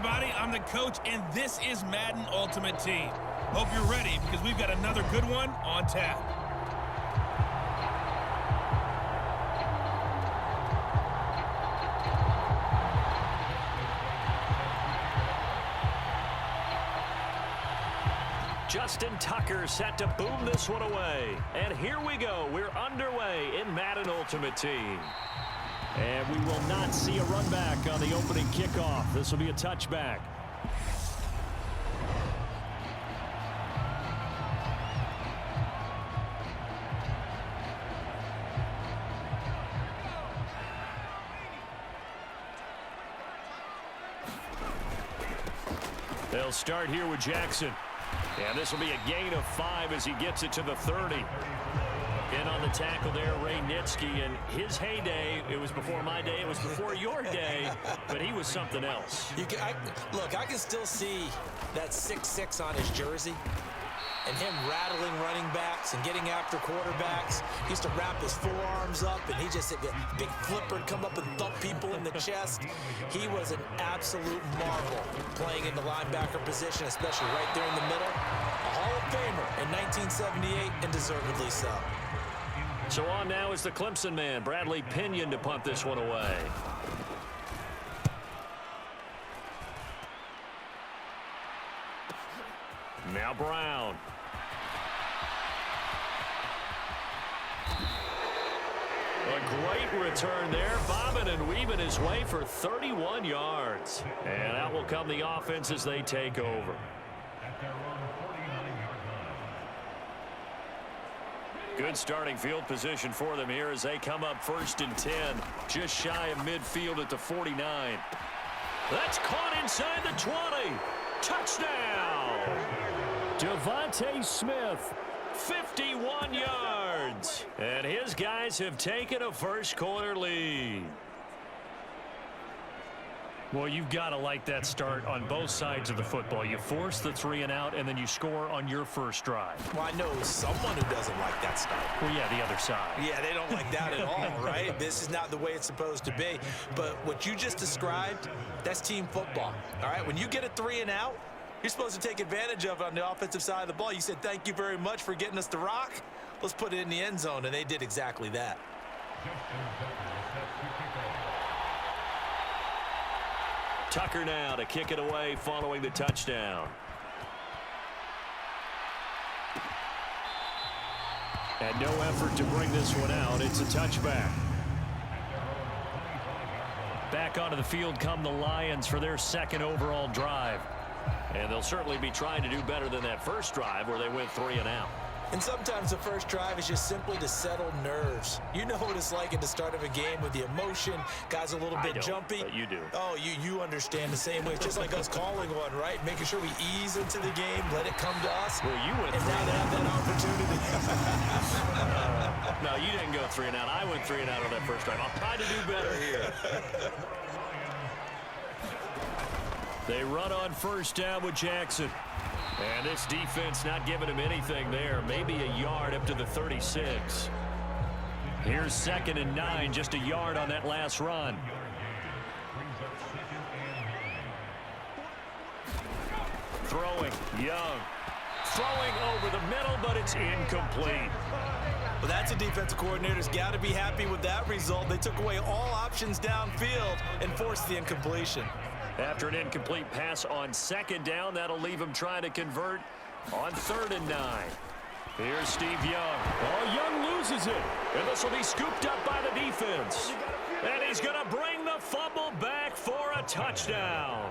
everybody. I'm the coach, and this is Madden Ultimate Team. Hope you're ready because we've got another good one on tap. Justin Tucker set to boom this one away. And here we go. We're underway in Madden Ultimate Team. And we will not see a run back on the opening kickoff. This will be a touchback. They'll start here with Jackson. And this will be a gain of 5 as he gets it to the 30. In on the tackle there, Ray Nitsky. And his heyday, it was before my day, it was before your day, but he was something else. Look, I can still see that 6'6" on his jersey and him rattling running backs and getting after quarterbacks. He used to wrap his forearms up, and he just hit the big flipper and come up and thump people in the chest. He was an absolute marvel playing in the linebacker position, especially right there in the middle. A Hall of Famer in 1978, and deservedly so. So on now is the Clemson man, Bradley Pinion, to punt this one away. Now Brown. A great return there, bobbing and weaving his way for 31 yards. And out will come the offense as they take over. Good starting field position for them here as they come up 1st and 10. Just shy of midfield at the 49. That's caught inside the 20. Touchdown! Devontae Smith, 51 yards. And his guys have taken a first-quarter lead. Well, you've got to like that start on both sides of the football. You force the 3 and out, and then you score on your first drive. Well, I know someone who doesn't like that start. Well, yeah, the other side. Yeah, they don't like that at all, right? This is not the way it's supposed to be. But what you just described, that's team football, all right? When you get a 3 and out, you're supposed to take advantage of it on the offensive side of the ball. You said, thank you very much for getting us the rock. Let's put it in the end zone, and they did exactly that. Tucker now to kick it away following the touchdown. And no effort to bring this one out. It's a touchback. Back onto the field come the Lions for their second overall drive. And they'll certainly be trying to do better than that first drive where they went 3 and out. And sometimes the first drive is just simply to settle nerves. You know what it's like at the start of a game with the emotion. Guys a little bit jumpy. But you do. Oh, you understand the same way. It's just like us calling one, right? Making sure we ease into the game, let it come to us. Well, you went and now they have that opportunity. No, you didn't go 3 and out. I went 3 and out on that first drive. I'll try to do better here. They run on first down with Jackson. And this defense not giving him anything there. Maybe a yard up to the 36. Here's 2nd and 9, just a yard on that last run. Throwing, Young. Throwing over the middle, but it's incomplete. Well, that's a defensive coordinator's got to be happy with that result. They took away all options downfield and forced the incompletion. After an incomplete pass on 2nd down, that'll leave him trying to convert on 3rd and 9. Here's Steve Young. Oh, Young loses it. And this will be scooped up by the defense. And he's going to bring the fumble back for a touchdown.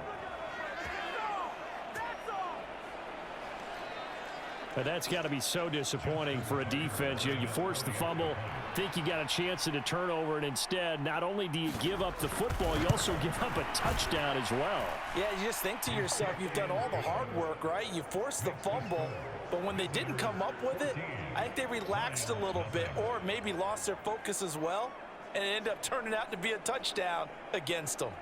But that's got to be so disappointing for a defense. You force the fumble, think you got a chance at a turnover, and instead, not only do you give up the football, you also give up a touchdown as well. Yeah, you just think to yourself, you've done all the hard work, right? You forced the fumble, but when they didn't come up with it, I think they relaxed a little bit or maybe lost their focus as well, and it ended up turning out to be a touchdown against them.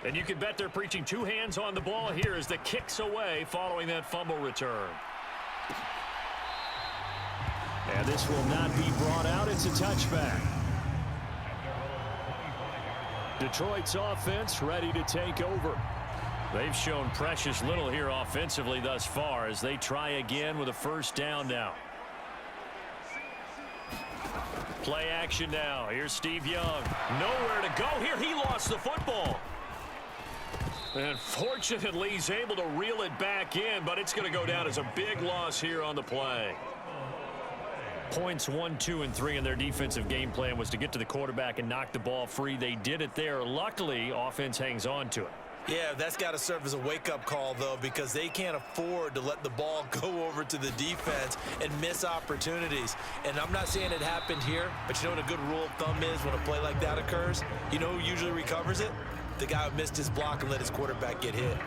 And you can bet they're preaching 2 hands on the ball here as the kick's away following that fumble return. And this will not be brought out. It's a touchback. Detroit's offense ready to take over. They've shown precious little here offensively thus far as they try again with a first down now. Play action now. Here's Steve Young. Nowhere to go here. He lost the football. And fortunately, he's able to reel it back in, but it's going to go down as a big loss here on the play. Points 1, 2, and 3 in their defensive game plan was to get to the quarterback and knock the ball free. They did it there. Luckily, offense hangs on to it. Yeah, that's got to serve as a wake-up call, though, because they can't afford to let the ball go over to the defense and miss opportunities. And I'm not saying it happened here, but you know what a good rule of thumb is when a play like that occurs? You know who usually recovers it? The guy who missed his block and let his quarterback get hit.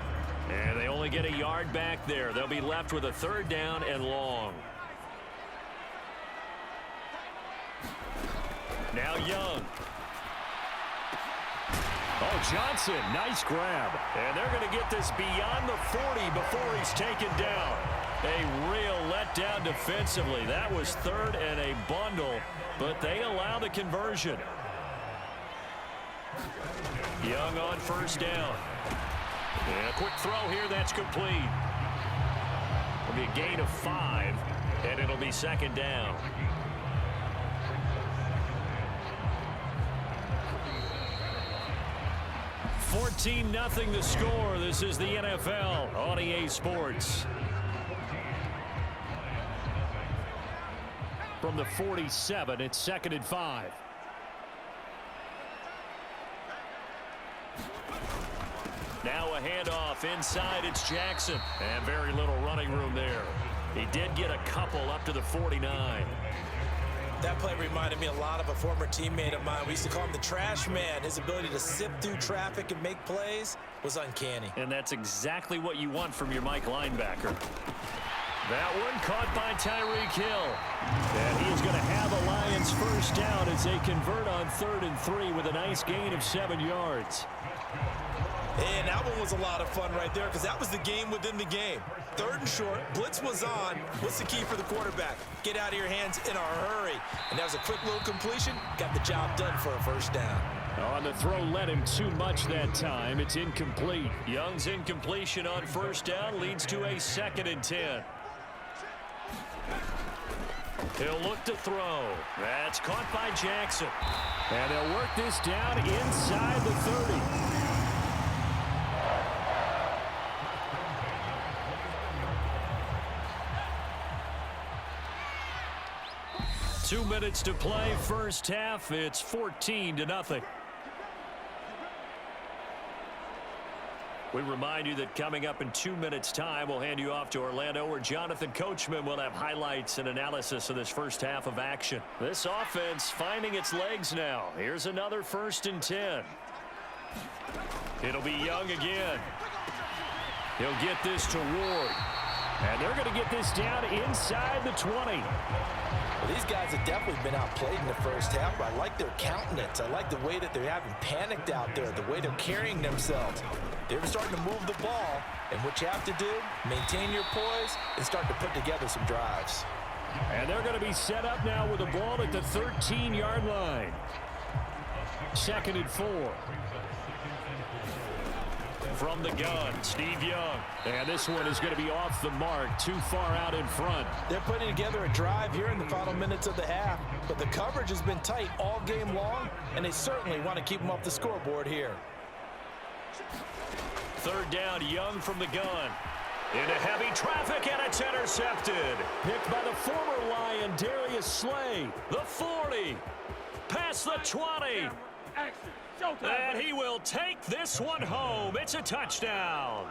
And they only get a yard back there. They'll be left with a third down and long. Now Young. Oh, Johnson, nice grab. And they're going to get this beyond the 40 before he's taken down. A real letdown defensively. That was third and a bundle, but they allow the conversion. Young on first down. And a quick throw here, that's complete. It'll be a gain of 5, and it'll be second down. 14-0 the score. This is the NFL on EA Sports. From the 47, it's 2nd and 5. Now a handoff inside. It's Jackson. And very little running room there. He did get a couple up to the 49. That play reminded me a lot of a former teammate of mine. We used to call him the trash man. His ability to sift through traffic and make plays was uncanny. And that's exactly what you want from your Mike linebacker. That one caught by Tyreek Hill. And he is going to have a Lions first down as they convert on 3rd and 3 with a nice gain of 7 yards. And that one was a lot of fun right there because that was the game within the game. 3rd and short, blitz was on. What's the key for the quarterback? Get out of your hands in a hurry. And that was a quick little completion. Got the job done for a first down. On the throw led him too much that time. It's incomplete. Young's incompletion on first down leads to a 2nd and 10. He'll look to throw. That's caught by Jackson. And they'll work this down inside the 30. 2 minutes to play, first half. It's 14-0. We remind you that coming up in 2 minutes' time, we'll hand you off to Orlando, where Jonathan Coachman will have highlights and analysis of this first half of action. This offense finding its legs now. Here's another 1st and 10. It'll be Young again. He'll get this to Ward. And they're going to get this down inside the 20. Well, these guys have definitely been outplayed in the first half, but I like their countenance. I like the way that they're having panicked out there, the way they're carrying themselves. They're starting to move the ball, and what you have to do, maintain your poise and start to put together some drives. And they're going to be set up now with the ball at the 13-yard line. 2nd and 4. From the gun, Steve Young. And this one is going to be off the mark, too far out in front. They're putting together a drive here in the final minutes of the half, but the coverage has been tight all game long, and they certainly want to keep them off the scoreboard here. 3rd down, Young from the gun. Into heavy traffic, and it's intercepted. Picked by the former Lion, Darius Slay. The 40. Past the 20. And he will take this one home. It's a touchdown.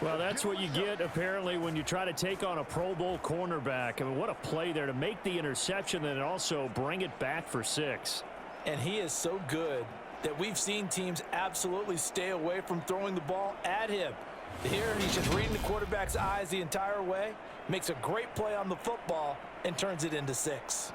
Well, that's what you get, apparently, when you try to take on a Pro Bowl cornerback. I mean, what a play there to make the interception and also bring it back for 6. And he is so good that we've seen teams absolutely stay away from throwing the ball at him. Here, he's just reading the quarterback's eyes the entire way, makes a great play on the football, and turns it into 6.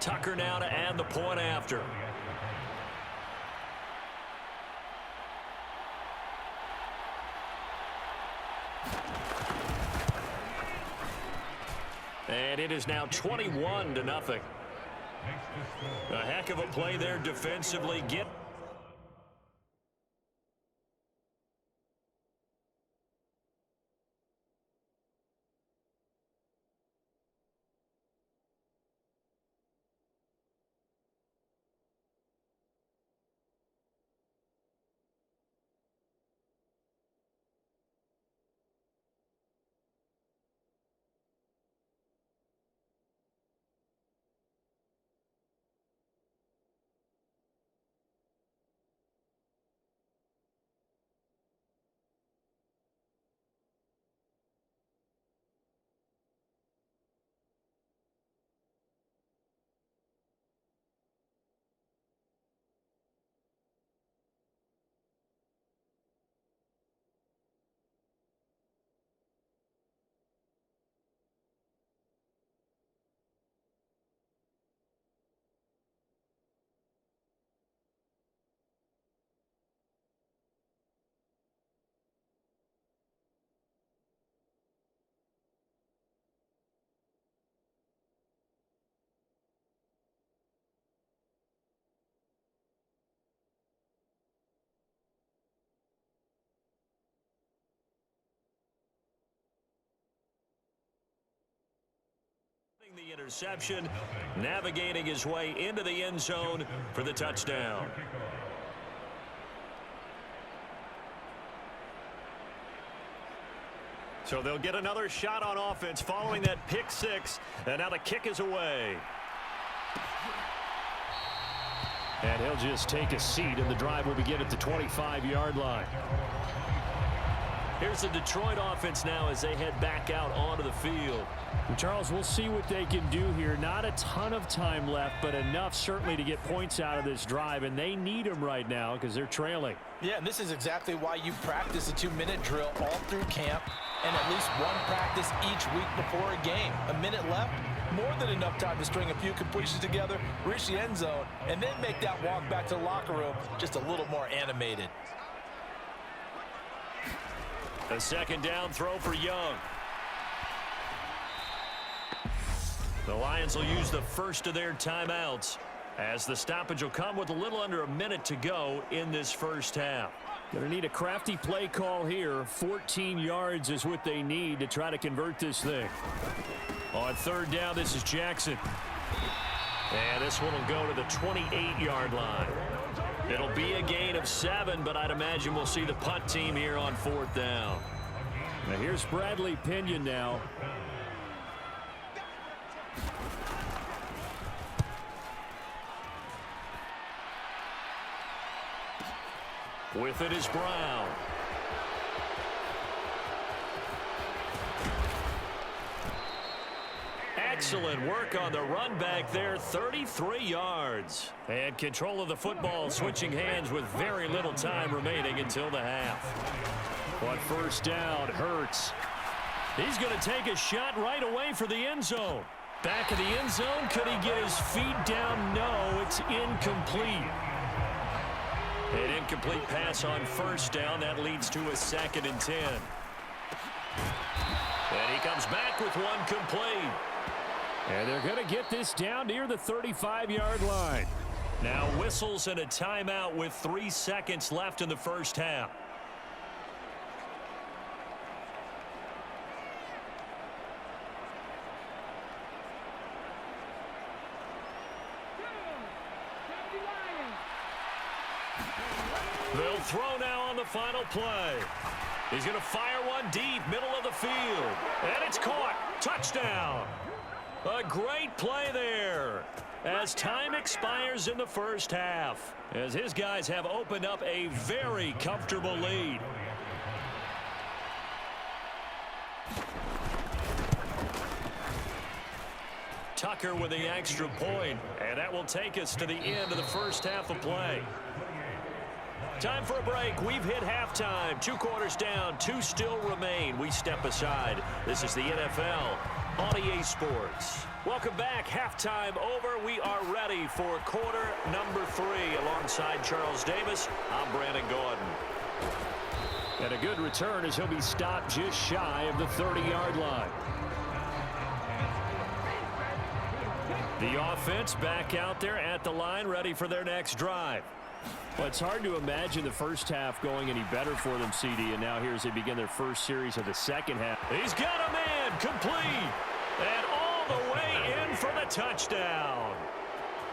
Tucker now to add the point after. And it is now 21-0. A heck of a play there defensively. The interception, navigating his way into the end zone for the touchdown. So they'll get another shot on offense following that pick six, and now the kick is away. And he'll just take a seat, and the drive will begin at the 25-yard line. Here's the Detroit offense now as they head back out onto the field. Charles, we'll see what they can do here. Not a ton of time left, but enough certainly to get points out of this drive, and they need them right now because they're trailing. Yeah, and this is exactly why you practice a 2-minute drill all through camp and at least one practice each week before a game. A minute left, more than enough time to string a few completions together, reach the end zone, and then make that walk back to the locker room just a little more animated. A second down throw for Young. The Lions will use the first of their timeouts as the stoppage will come with a little under a minute to go in this first half. Going to need a crafty play call here. 14 yards is what they need to try to convert this thing. On third down, this is Jackson. And this one will go to the 28-yard line. It'll be a gain of 7, but I'd imagine we'll see the punt team here on fourth down. Now here's Bradley Pinion now. With it is Brown. Excellent work on the run back there, 33 yards. And control of the football switching hands with very little time remaining until the half. On first down, Hurts. He's going to take a shot right away for the end zone. Back of the end zone, could he get his feet down? No, it's incomplete. An incomplete pass on first down. That leads to a 2nd and 10. And he comes back with one complete. And they're going to get this down near the 35-yard line. Now whistles and a timeout with 3 seconds left in the first half. They'll throw now on the final play. He's going to fire one deep, middle of the field. And it's caught. Touchdown. A great play there as time expires in the first half, as his guys have opened up a very comfortable lead. Tucker with the extra point, and that will take us to the end of the first half of play. Time for a break. We've hit halftime. 2 quarters down. 2 still remain. We step aside. This is the NFL on EA Sports. Welcome back. Halftime over. We are ready for quarter number 3. Alongside Charles Davis, I'm Brandon Gordon. And a good return as he'll be stopped just shy of the 30-yard line. The offense back out there at the line, ready for their next drive. Well, it's hard to imagine the first half going any better for them, CD, and now here as they begin their first series of the second half. He's got a man, complete, and all the way in for the touchdown.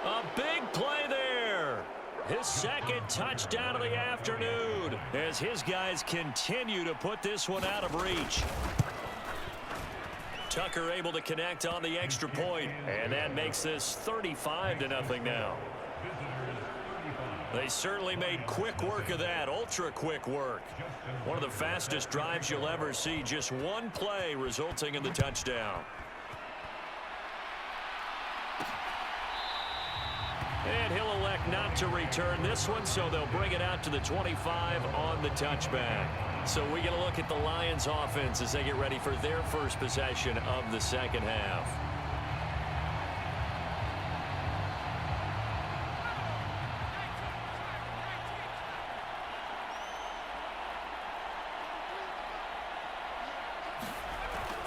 A big play there. His second touchdown of the afternoon as his guys continue to put this one out of reach. Tucker able to connect on the extra point, and that makes this 35-0 now. They certainly made quick work of that, ultra quick work. One of the fastest drives you'll ever see, just one play resulting in the touchdown. And he'll elect not to return this one, so they'll bring it out to the 25 on the touchback. So we get a look at the Lions offense as they get ready for their first possession of the second half.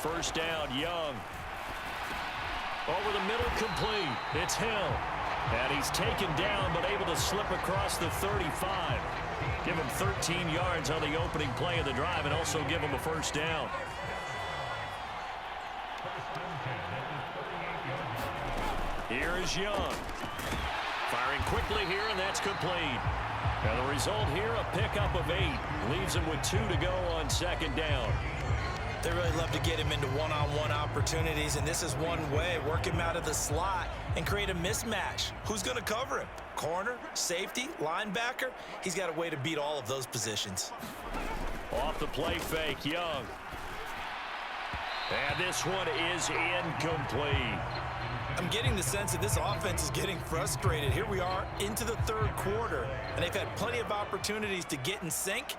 First down, Young. Over the middle, complete. It's Hill. And he's taken down, but able to slip across the 35. Give him 13 yards on the opening play of the drive and also give him a first down. Here is Young. Firing quickly here, and that's complete. And the result here, a pickup of 8. Leaves him with 2 to go on second down. They really love to get him into one-on-one opportunities, and this is one way. Work him out of the slot and create a mismatch. Who's going to cover him? Corner, safety, linebacker? He's got a way to beat all of those positions. Off the play fake, Young. And this one is incomplete. I'm getting the sense that this offense is getting frustrated. Here we are into the third quarter, and they've had plenty of opportunities to get in sync.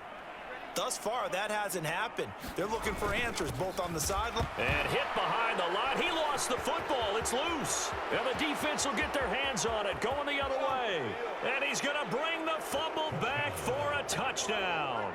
Thus far, that hasn't happened. They're looking for answers both on the sideline. And hit behind the line. He lost the football. It's loose. And the defense will get their hands on it, going the other way. And he's going to bring the fumble back for a touchdown.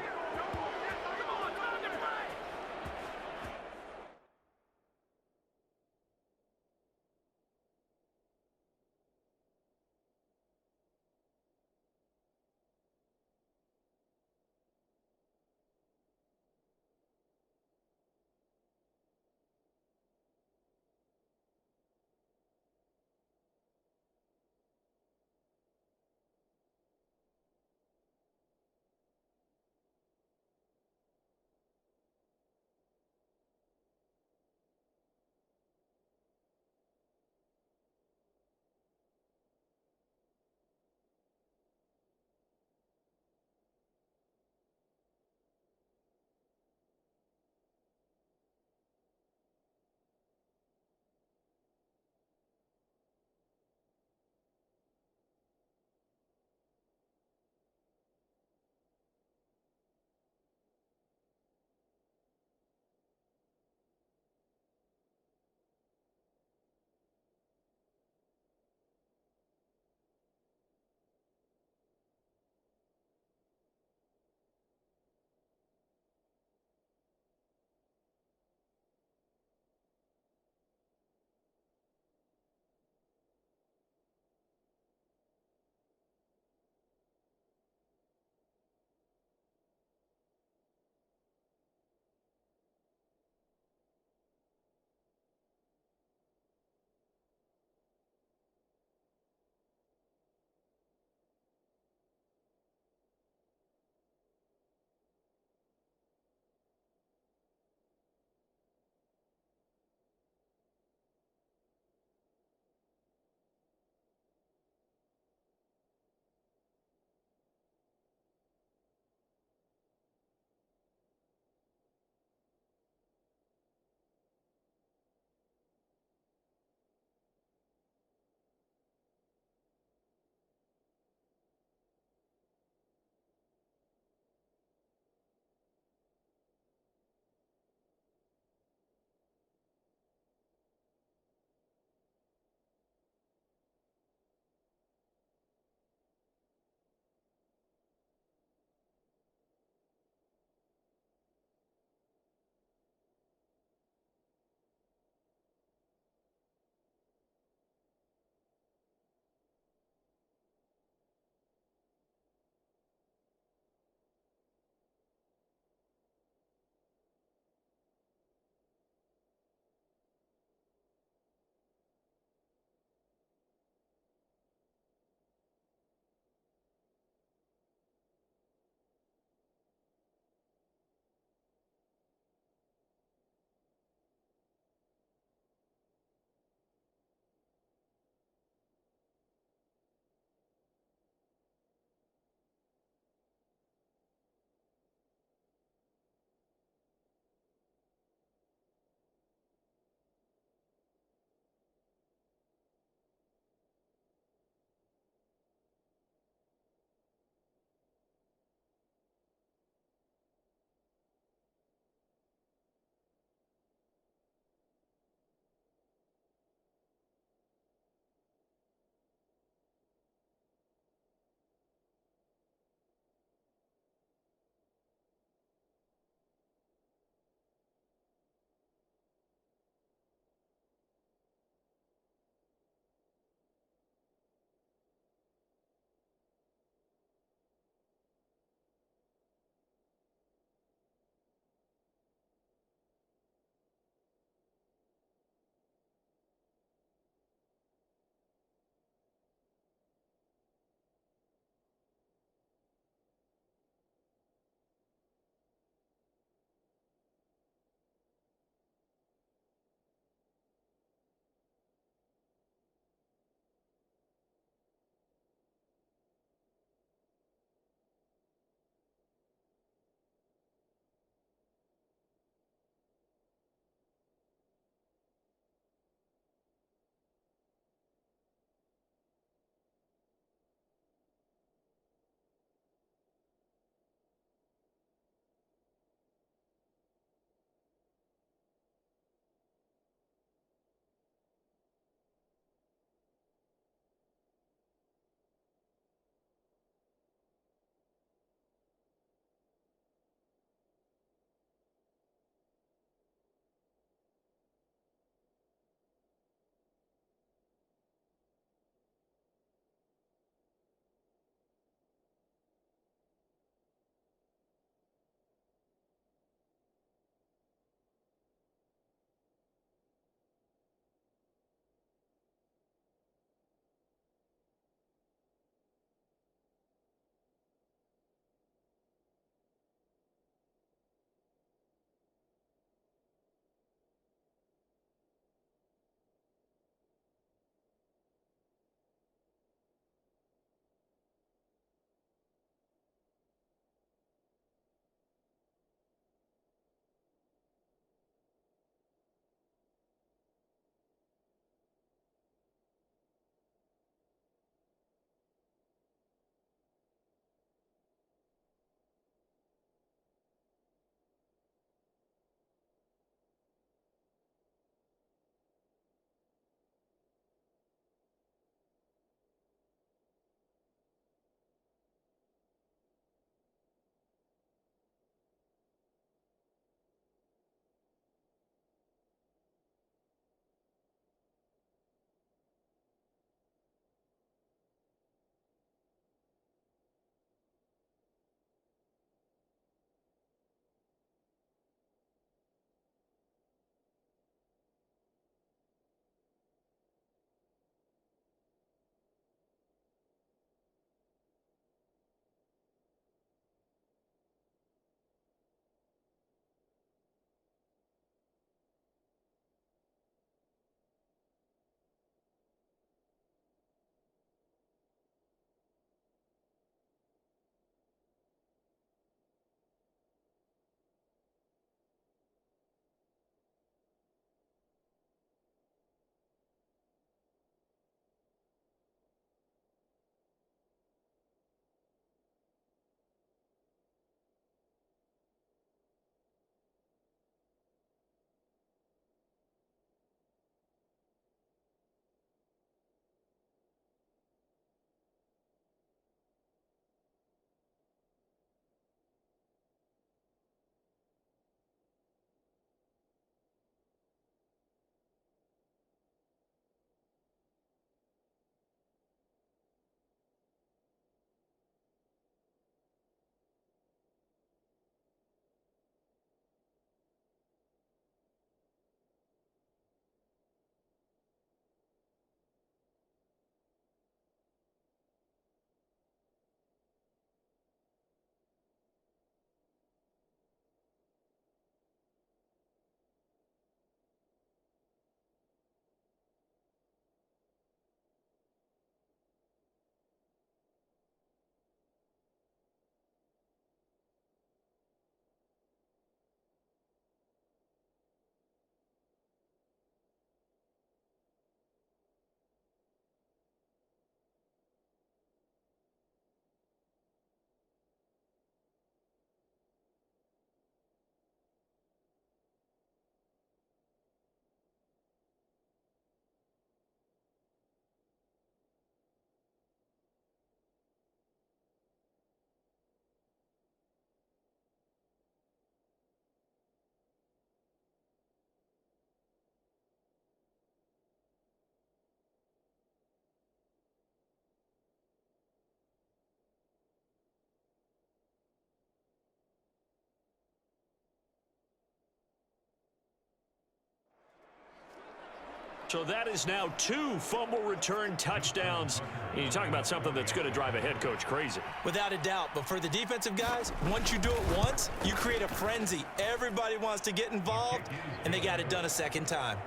So that is now 2 fumble return touchdowns. And you talk about something that's going to drive a head coach crazy. Without a doubt. But for the defensive guys, once you do it once, you create a frenzy. Everybody wants to get involved, and they got it done a second time.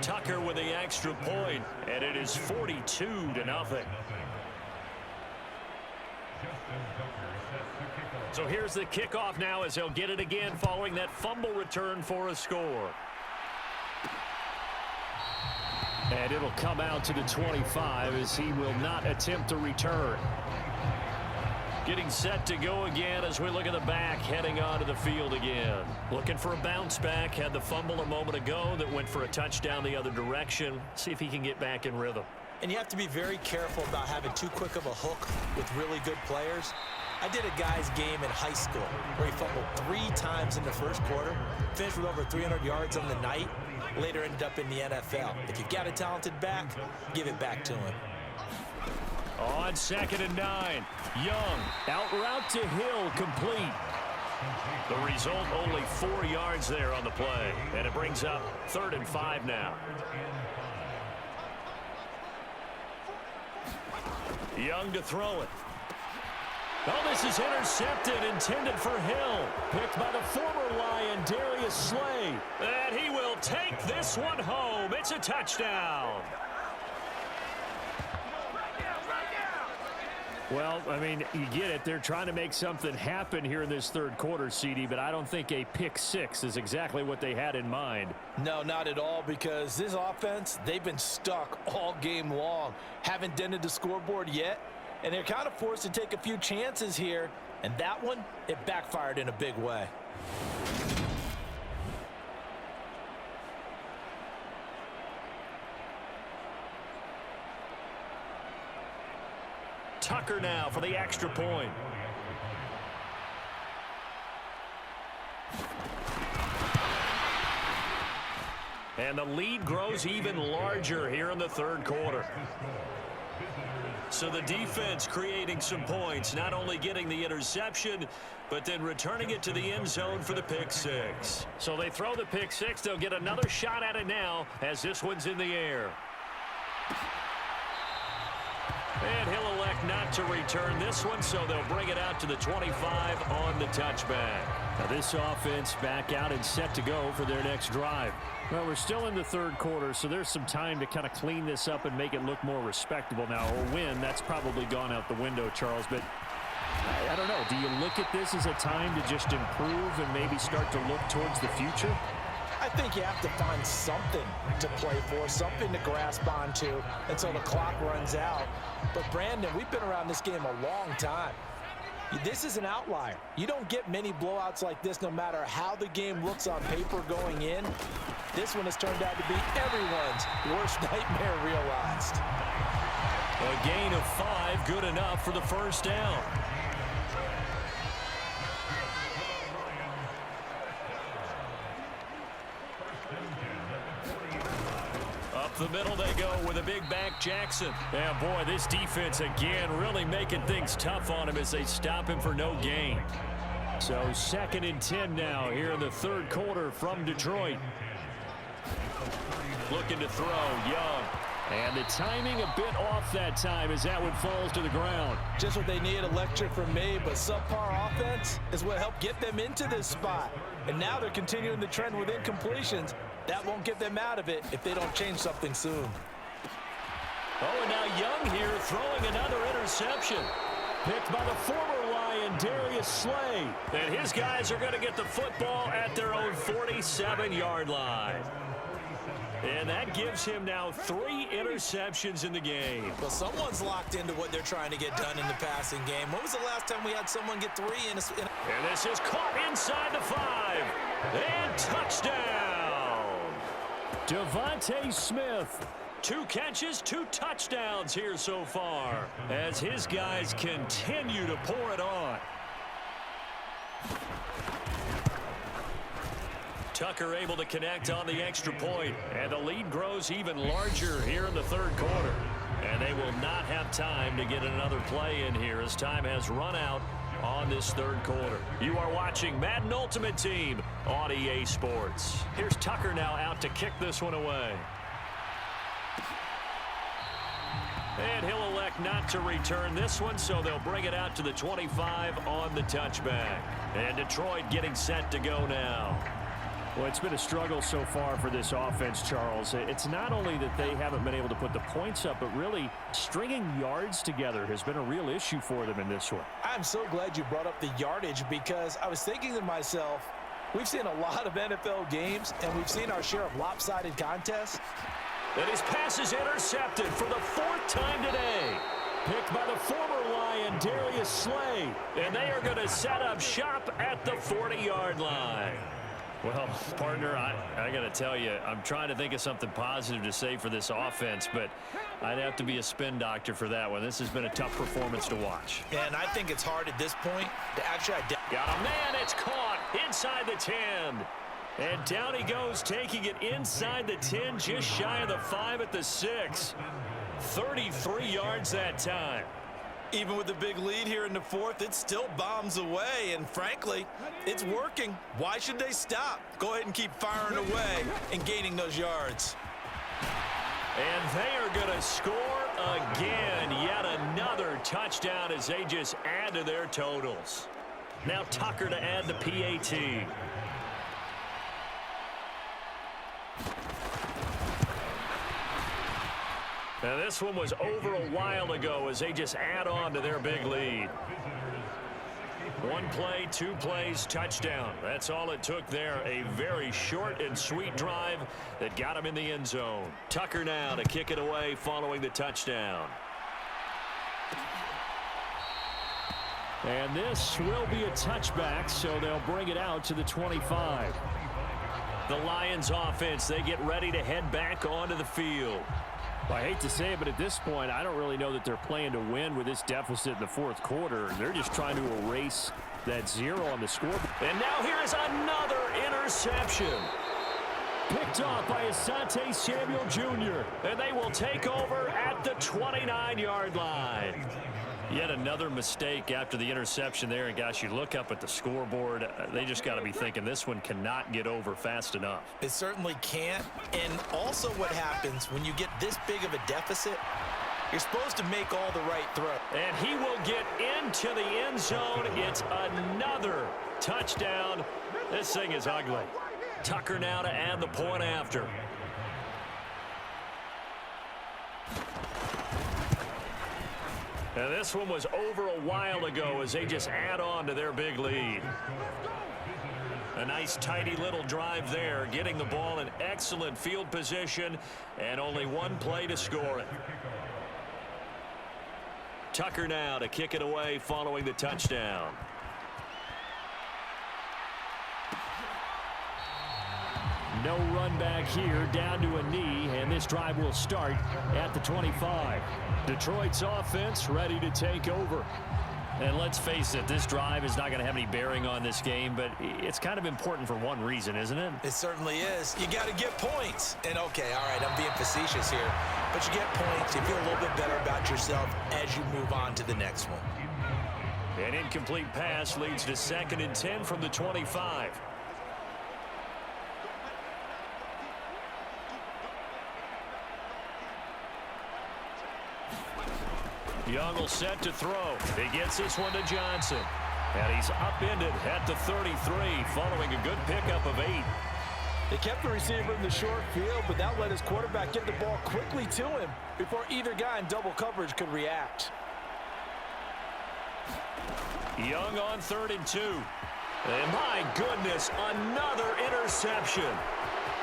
Tucker with the extra point, and it is 42-0. So here's the kickoff now as he'll get it again following that fumble return for a score. And it'll come out to the 25 as he will not attempt to return. Getting set to go again as we look at the back heading onto the field again. Looking for a bounce back. Had the fumble a moment ago that went for a touchdown the other direction. See if he can get back in rhythm. And you have to be very careful about having too quick of a hook with really good players. I did a guy's game in high school where he fumbled 3 times in the first quarter, finished with over 300 yards on the night, later ended up in the NFL. If you've got a talented back, give it back to him. On 2nd and 9, Young out route to Hill, complete. The result, only 4 yards there on the play, and it brings up 3rd and 5 now. Young to throw it. Oh, this is intercepted, intended for Hill. Picked by the former Lion, Darius Slay. And he will take this one home. It's a touchdown. Well, I mean, you get it. They're trying to make something happen here in this third quarter, CD, but I don't think a pick 6 is exactly what they had in mind. No, not at all, because this offense, they've been stuck all game long. Haven't dented the scoreboard yet, and they're kind of forced to take a few chances here, and that one, it backfired in a big way. Tucker now for the extra point. And the lead grows even larger here in the third quarter. So the defense creating some points, not only getting the interception, but then returning it to the end zone for the pick 6. So they throw the pick 6. They'll get another shot at it now as this one's in the air. And he'll elect not to return this one, so they'll bring it out to the 25 on the touchback. Now this offense back out and set to go for their next drive. Well, we're still in the third quarter, so there's some time to kind of clean this up and make it look more respectable. Now, a win, that's probably gone out the window, Charles, but I don't know. Do you look at this as a time to just improve and maybe start to look towards the future? I think you have to find something to play for, something to grasp onto until the clock runs out. But, Brandon, we've been around this game a long time. This is an outlier. You don't get many blowouts like this no matter how the game looks on paper going in. This one has turned out to be everyone's worst nightmare realized. A gain of 5, good enough for the first down. Up the middle they go with a big back Jackson. Yeah, boy, this defense again really making things tough on him as they stop him for no gain. So 2nd and 10 now here in the third quarter from Detroit. Looking to throw, Young. And the timing a bit off that time as that one falls to the ground. Just what they need, a lecture from me, but subpar offense is what helped get them into this spot. And now they're continuing the trend with incompletions. That won't get them out of it if they don't change something soon. Oh, and now Young here throwing another interception. Picked by the former Lion, Darius Slay. And his guys are going to get the football at their own 47-yard line. And that gives him now 3 interceptions in the game. Well, someone's locked into what they're trying to get done in the passing game. When was the last time we had someone get 3 in a... And this is caught inside the 5. And touchdown. Devontae Smith. 2 catches, 2 touchdowns here so far as his guys continue to pour it on. Tucker able to connect on the extra point, and the lead grows even larger here in the third quarter. And they will not have time to get another play in here as time has run out on this third quarter. You are watching Madden Ultimate Team on EA Sports. Here's Tucker now out to kick this one away. And he'll elect not to return this one, so they'll bring it out to the 25 on the touchback. And Detroit getting set to go now. Well, it's been a struggle so far for this offense, Charles. It's not only that they haven't been able to put the points up, but really stringing yards together has been a real issue for them in this one. I'm so glad you brought up the yardage because I was thinking to myself, we've seen a lot of NFL games, and we've seen our share of lopsided contests. And his pass is intercepted for the 4th time today. Picked by the former Lion, Darius Slay. And they are going to set up shop at the 40-yard line. Well, partner, I got to tell you, I'm trying to think of something positive to say for this offense, but I'd have to be a spin doctor for that one. This has been a tough performance to watch. And I think it's hard at this point to actually got a man, it's caught inside the 10. And down he goes, taking it inside the 10, just shy of the 5 at the 6. 33 yards that time. Even with the big lead here in the 4th, it still bombs away, and frankly, it's working. Why should they stop? Go ahead and keep firing away and gaining those yards. And they are going to score again. Yet another touchdown as they just add to their totals. Now Tucker to add the PAT. Now this one was over a while ago as they just add on to their big lead. 1 play, 2 plays, touchdown. That's all it took there. A very short and sweet drive that got him in the end zone. Tucker now to kick it away following the touchdown. And this will be a touchback, so they'll bring it out to the 25. The Lions offense, they get ready to head back onto the field. Well, I hate to say it, but at this point, I don't really know that they're playing to win with this deficit in the 4th quarter. They're just trying to erase that 0 on the scoreboard. And now here is another interception. Picked off by Asante Samuel Jr. And they will take over at the 29-yard line. Yet another mistake after the interception there. And, gosh, you look up at the scoreboard, they just got to be thinking this one cannot get over fast enough. It certainly can't. And also what happens when you get this big of a deficit, you're supposed to make all the right throws. And he will get into the end zone. It's another touchdown. This thing is ugly. Tucker now to add the point after. And this one was over a while ago as they just add on to their big lead. A nice tidy little drive there, getting the ball in excellent field position and only 1 play to score it. Tucker now to kick it away following the touchdown. No run back here, down to a knee, and this drive will start at the 25. Detroit's offense ready to take over. And let's face it, this drive is not going to have any bearing on this game, but it's kind of important for one reason, isn't it? It certainly is. You got to get points. And, okay, all right, I'm being facetious here, but you get points. You feel a little bit better about yourself as you move on to the next one. An incomplete pass leads to 2nd and 10 from the 25. Young will set to throw. He gets this one to Johnson. And he's upended at the 33 following a good pickup of 8. They kept the receiver in the short field, but that let his quarterback get the ball quickly to him before either guy in double coverage could react. Young on 3rd and 2. And my goodness, another interception.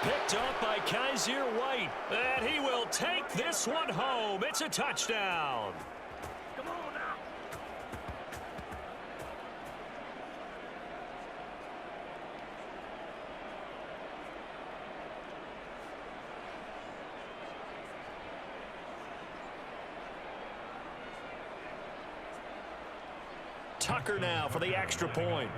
Picked up by Kaiser White. And he will take this one home. It's a touchdown. Tucker now for the extra point.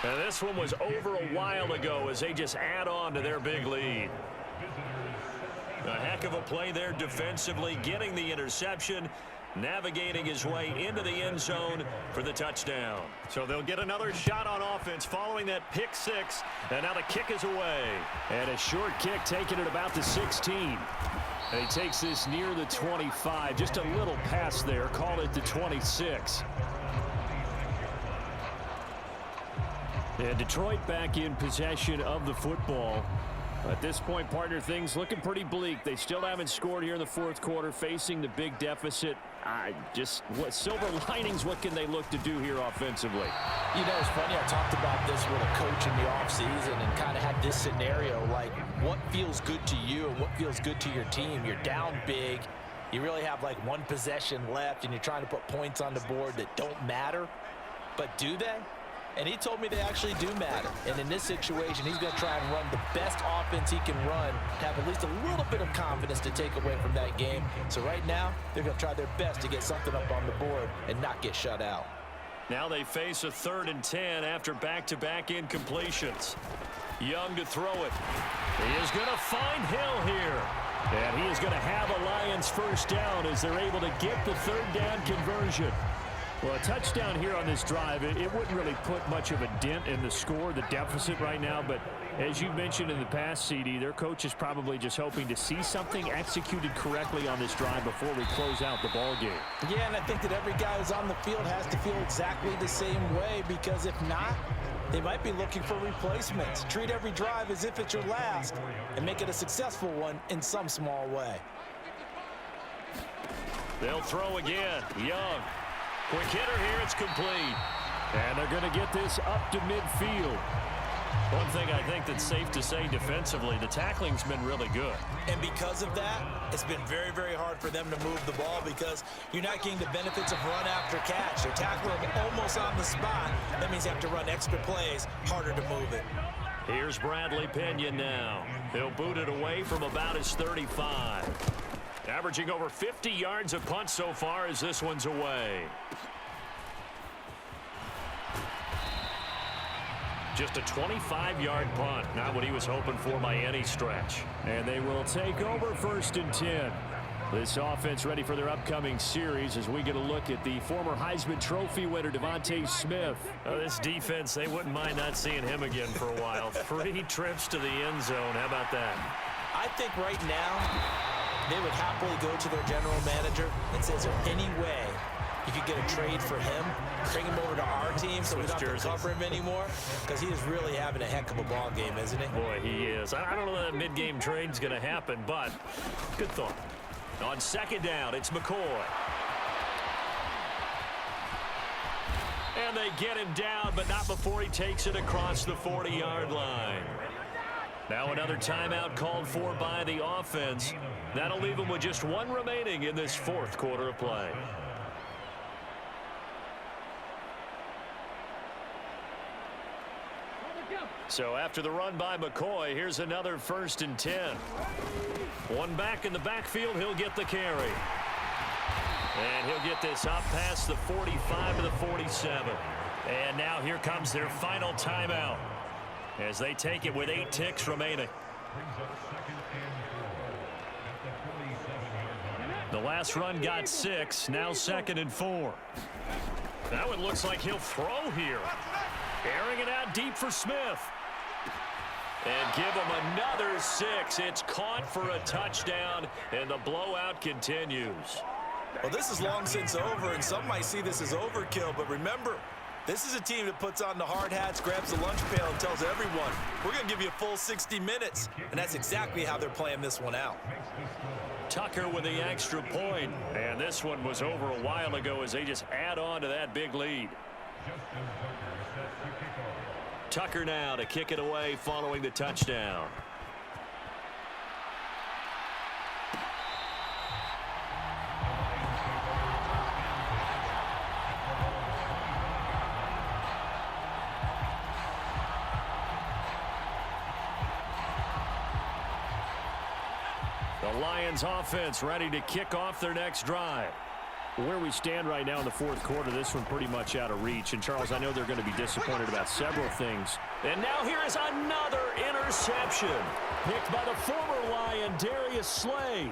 And this one was over a while ago as they just add on to their big lead. A heck of a play there defensively, getting the interception, navigating his way into the end zone for the touchdown. So they'll get another shot on offense following that pick six. And now the kick is away. And a short kick taken at about the 16. And he takes this near the 25. Just a little pass there. Call it the 26. And Detroit back in possession of the football. At this point, partner, things looking pretty bleak. They still haven't scored here in the fourth quarter, facing the big deficit. What silver linings, what can they look to do here offensively? You know, it's funny, I talked about this with a coach in the offseason and kind of had this scenario, like what feels good to you and what feels good to your team. You're down big. You really have like one possession left, and you're trying to put points on the board that don't matter. But do they? And he told me they actually do matter. And in this situation, he's going to try and run the best offense he can run to have at least a little bit of confidence to take away from that game. So right now, they're going to try their best to get something up on the board and not get shut out. Now they face a 3rd and 10 after back-to-back incompletions. Young to throw it. He is going to find Hill here. And he is going to have a Lions first down as they're able to get the 3rd down conversion. Well, a touchdown here on this drive, it wouldn't really put much of a dent in the score, the deficit right now. But as you mentioned in the past, CD, their coach is probably just hoping to see something executed correctly on this drive before we close out the ball game. Yeah, and I think that every guy who's on the field has to feel exactly the same way, because if not, they might be looking for replacements. Treat every drive as if it's your last and make it a successful one in some small way. They'll throw again. Young. Quick hitter here, it's complete. And they're going to get this up to midfield. One thing I think that's safe to say defensively, the tackling's been really good. And because of that, it's been very, very hard for them to move the ball because you're not getting the benefits of run after catch. They're tackling almost on the spot. That means you have to run extra plays, harder to move it. Here's Bradley Pinion now. He'll boot it away from about his 35. Averaging over 50 yards a punt so far as this one's away. Just a 25-yard punt. Not what he was hoping for by any stretch. And they will take over 1st and 10. This offense ready for their upcoming series as we get a look at the former Heisman Trophy winner, Devontae Smith. This defense, they wouldn't mind not seeing him again for a while. 3 trips to the end zone. How about that? I think right now, they would happily go to their general manager and say, is there any way you could get a trade for him, bring him over to our team so we don't have to cover him anymore? Because he is really having a heck of a ball game, isn't he? Boy, he is. I don't know that mid-game trade's going to happen, but good thought. On 2nd down, it's McCoy. And they get him down, but not before he takes it across the 40-yard line. Now another timeout called for by the offense. That'll leave them with just 1 remaining in this 4th quarter of play. So after the run by McCoy, here's another 1st and 10. One back in the backfield, he'll get the carry. And he'll get this up past the 45 to the 47. And now here comes their final timeout as they take it with 8 ticks remaining. The last run got 6, now 2nd and 4. Now it looks like he'll throw here. Airing it out deep for Smith. And give him another 6. It's caught for a touchdown, and the blowout continues. Well, this is long since over, and some might see this as overkill, but remember, this is a team that puts on the hard hats, grabs the lunch pail, and tells everyone, we're going to give you a full 60 minutes. And that's exactly how they're playing this one out. Tucker with the extra point. And this one was over a while ago as they just add on to that big lead. Tucker now to kick it away following the touchdown. The Lions offense ready to kick off their next drive. Where we stand right now in the 4th quarter, this one pretty much out of reach. And, Charles, I know they're going to be disappointed about several things. And now here is another interception. Picked by the former Lion, Darius Slay.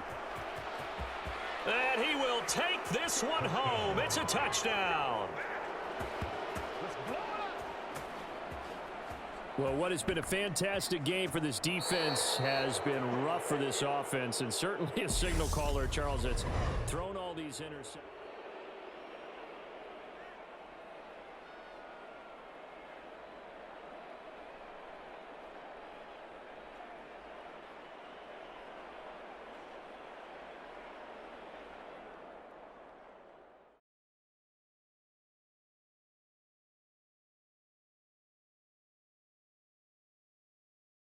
And he will take this one home. It's a touchdown. Well, what has been a fantastic game for this defense has been rough for this offense, and certainly a signal caller, Charles, that's thrown all these interceptions.